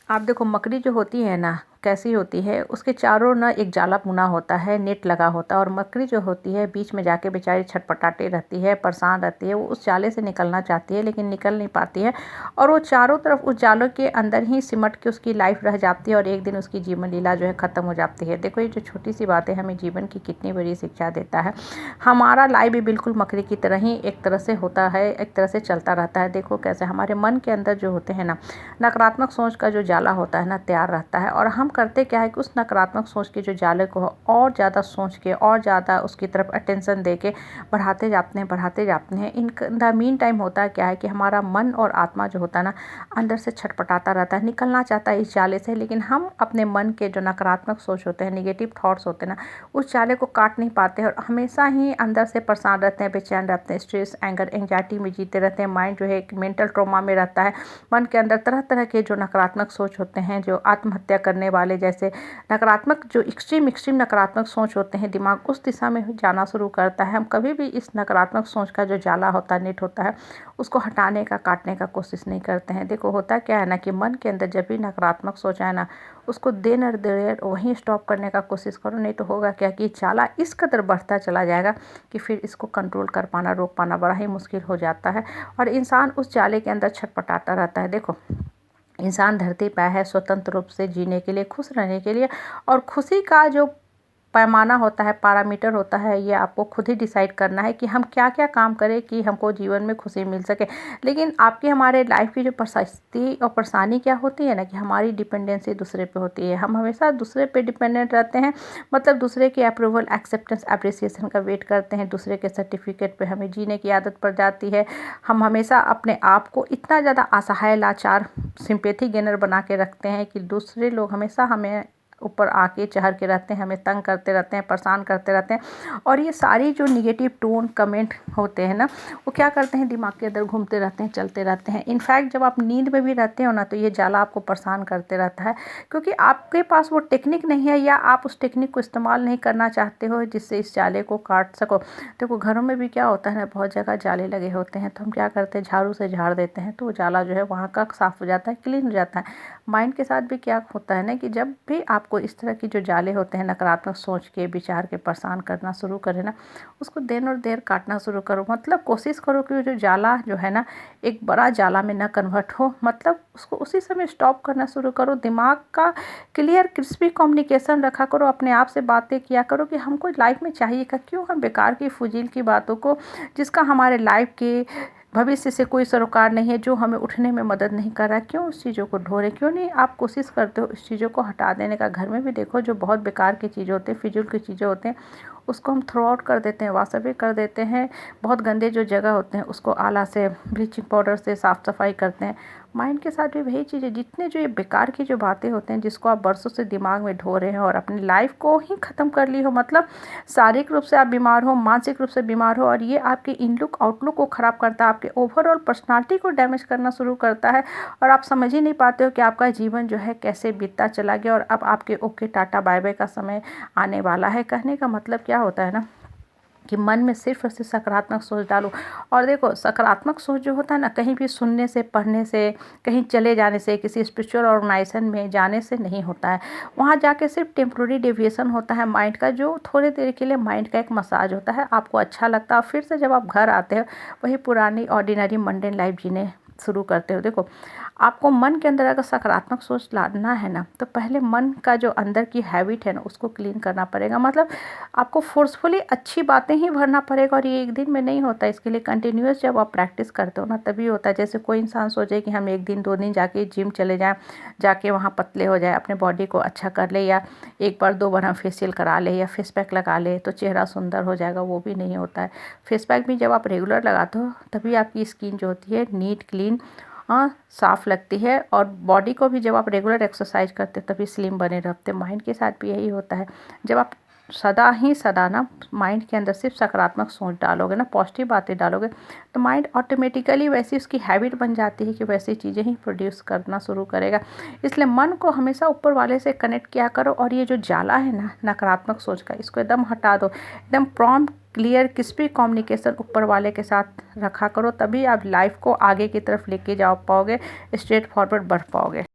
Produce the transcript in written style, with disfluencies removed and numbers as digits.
आप देखो मकड़ी जो होती है ना, कैसी होती है, उसके चारों ना एक जाला बुना होता है, नेट लगा होता है, और मकड़ी जो होती है बीच में जाके बेचारी छटपटाती रहती है, परेशान रहती है। वो उस जाले से निकलना चाहती है लेकिन निकल नहीं पाती है, और वो चारों तरफ उस जालों के अंदर ही सिमट के उसकी लाइफ रह जाती है, और एक दिन उसकी जीवन लीला जो है ख़त्म हो जाती है। देखो ये जो छोटी सी बातें हमें जीवन की कितनी बड़ी शिक्षा देता है। हमारा लाइफ भी बिल्कुल मकड़ी की तरह ही एक तरह से होता है, एक तरह से चलता रहता है। देखो कैसे हमारे मन के अंदर जो होते हैं ना, नकारात्मक सोच का जो जाला होता है ना, तैयार रहता है, और हम करते क्या है कि उस नकारात्मक सोच के जो जाले को और ज़्यादा सोच के और ज़्यादा उसकी तरफ अटेंशन दे के बढ़ाते जाते हैं। इन द मीन टाइम होता क्या है कि हमारा मन और आत्मा जो होता है ना, अंदर से छटपटाता रहता है, निकलना चाहता है इस जाले से, लेकिन हम अपने मन के जो नकारात्मक सोच होते हैं, निगेटिव थॉट्स होते हैं ना, उस जाले को काट नहीं पाते हैं, और हमेशा ही अंदर से परेशान रहते हैं, बेचैन रहते हैं, स्ट्रेस, एंगर, एंजाइटी में जीते रहते हैं। माइंड जो है एक मेंटल ट्रॉमा में रहता है। मन के अंदर तरह तरह के जो नकारात्मक सोच होते हैं, जो आत्महत्या करने वाले जैसे नकारात्मक, जो एक्सट्रीम नकारात्मक सोच होते हैं, दिमाग उस दिशा में जाना शुरू करता है। हम कभी भी इस नकारात्मक सोच का जो जाला होता है, नेट होता है, उसको हटाने का, काटने का कोशिश नहीं करते हैं। देखो होता क्या है ना कि मन के अंदर जब भी नकारात्मक सोच आए ना, उसको देर न देर वहीं स्टॉप करने का कोशिश करो, नहीं तो होगा क्या कि जाला इस कदर बढ़ता चला जाएगा कि फिर इसको कंट्रोल कर पाना, रोक पाना बड़ा ही मुश्किल हो जाता है, और इंसान उस जाले के अंदर छटपटाता रहता है। देखो इंसान धरती पे है स्वतंत्र रूप से जीने के लिए, खुश रहने के लिए, और खुशी का जो पैमाना होता है, पैरामीटर होता है, ये आपको खुद ही डिसाइड करना है कि हम क्या क्या काम करें कि हमको जीवन में खुशी मिल सके। लेकिन आपकी हमारे लाइफ की जो परिस्थिति और परेशानी क्या होती है ना, कि हमारी डिपेंडेंसी दूसरे पे होती है। हम हमेशा दूसरे पे डिपेंडेंट रहते हैं, मतलब दूसरे की अप्रूवल, एक्सेप्टेंस, अप्रिसिएशन का वेट करते हैं, दूसरे के सर्टिफिकेट पे हमें जीने की आदत पड़ जाती है। हम हमेशा अपने आप को इतना ज़्यादा असहाय, लाचार, सिंपैथी गेनर बना के रखते हैं कि दूसरे लोग हमेशा हमें ऊपर आके चढ़ के रहते हैं, हमें तंग करते रहते हैं, परेशान करते रहते हैं, और ये सारी जो निगेटिव टोन कमेंट होते हैं ना, वो क्या करते हैं, दिमाग के अंदर घूमते रहते हैं, चलते रहते हैं। इनफैक्ट जब आप नींद में भी रहते हो ना, तो ये जाला आपको परेशान करते रहता है, क्योंकि आपके पास वो टेक्निक नहीं है, या आप उस टेक्निक को इस्तेमाल नहीं करना चाहते हो जिससे इस जाले को काट सको। देखो घरों में भी क्या होता है ना, बहुत जगह जाले लगे होते हैं, तो हम क्या करते हैं, झाड़ू से झाड़ देते हैं, तो वो जाला जो है वहाँ का साफ़ हो जाता है, क्लीन हो जाता है। माइंड के साथ भी क्या होता है ना, कि जब भी आपको इस तरह की जो जाले होते हैं, नकारात्मक सोच के, विचार के परेशान करना शुरू करें ना, उसको देर और देर काटना शुरू करो। मतलब कोशिश करो कि जो जाला जो है ना, एक बड़ा जाला में ना कन्वर्ट हो, मतलब उसको उसी समय स्टॉप करना शुरू करो। दिमाग का क्लियर क्रिस्पी कम्युनिकेशन रखा करो, अपने आप से बातें किया करो कि हमको लाइफ में चाहिए क्या, क्यों हम बेकार की फुजील की बातों को, जिसका हमारे लाइफ के भविष्य से कोई सरोकार नहीं है, जो हमें उठने में मदद नहीं कर रहा है, क्यों उस चीज़ों को ढोरे, क्यों नहीं आप कोशिश करते हो इस चीज़ों को हटा देने का। घर में भी देखो जो बहुत बेकार की चीज़ें होती हैं, फिजूल की चीज़ें होती हैं, उसको हम थ्रो आउट कर देते हैं, वाशअवे कर देते हैं। बहुत गंदे जो जगह होते हैं उसको आला से, ब्लीचिंग पाउडर से साफ़ सफाई करते हैं। माइंड के साथ भी वही चीज़ें, जितने जो ये बेकार की जो बातें होते हैं, जिसको आप बरसों से दिमाग में ढो रहे हैं और अपनी लाइफ को ही ख़त्म कर ली हो, मतलब शारीरिक रूप से आप बीमार हो, मानसिक रूप से बीमार हो, और ये आपके इनलुक आउटलुक को ख़राब करता है, आपके ओवरऑल पर्सनालिटी को डैमेज करना शुरू करता है, और आप समझ ही नहीं पाते हो कि आपका जीवन जो है कैसे बीतता चला गया, और अब आपके ओके टाटा बाय बाय का समय आने वाला है। कहने का मतलब क्या होता है ना, कि मन में सिर्फ और सिर्फ सकारात्मक सोच डालो। और देखो सकारात्मक सोच जो होता है ना, कहीं भी सुनने से, पढ़ने से, कहीं चले जाने से, किसी स्पिरिचुअल ऑर्गेनाइजेशन में जाने से नहीं होता है। वहाँ जाके सिर्फ टेम्प्रोरी डेविएशन होता है माइंड का, जो थोड़ी देर के लिए माइंड का एक मसाज होता है, आपको अच्छा लगता है, और फिर से जब आप घर आते हो वही पुरानी ऑर्डिनरी मंडेन लाइफ जीने शुरू करते हो। देखो आपको मन के अंदर अगर सकारात्मक सोच लाना है ना, तो पहले मन का जो अंदर की हैबिट है ना, उसको क्लीन करना पड़ेगा। मतलब आपको फोर्सफुली अच्छी बातें ही भरना पड़ेगा, और ये एक दिन में नहीं होता। इसके लिए कंटिन्यूअस जब आप प्रैक्टिस करते हो ना, तभी होता है। जैसे कोई इंसान सोचे कि हम 1 दिन 2 दिन जाके जिम चले जाएं, जाके वहाँ पतले हो जाए, अपने बॉडी को अच्छा कर ले, या एक बार 2 बार हम फेशियल करा ले, या फेस पैक लगा ले तो चेहरा सुंदर हो जाएगा, वो भी नहीं होता है। फेस पैक भी जब आप रेगुलर लगाते हो, तभी आपकी स्किन जो होती है नीट, क्लीन, साफ़ लगती है, और बॉडी को भी जब आप रेगुलर एक्सरसाइज करते हो तभी स्लिम बने रहते हैं। माइंड के साथ भी यही होता है। जब आप सदा ही सदा ना माइंड के अंदर सिर्फ सकारात्मक सोच डालोगे ना, पॉजिटिव बातें डालोगे, तो माइंड ऑटोमेटिकली वैसी उसकी हैबिट बन जाती है कि वैसी चीज़ें ही प्रोड्यूस करना शुरू करेगा। इसलिए मन को हमेशा ऊपर वाले से कनेक्ट किया करो, और ये जो जाला है ना नकारात्मक सोच का, इसको एकदम हटा दो। एकदम प्रॉम्प्ट, क्लियर, क्रिस्पी कम्युनिकेशन ऊपर वाले के साथ रखा करो, तभी आप लाइफ को आगे की तरफ लेके जा पाओगे, स्ट्रेट फॉरवर्ड बढ़ पाओगे।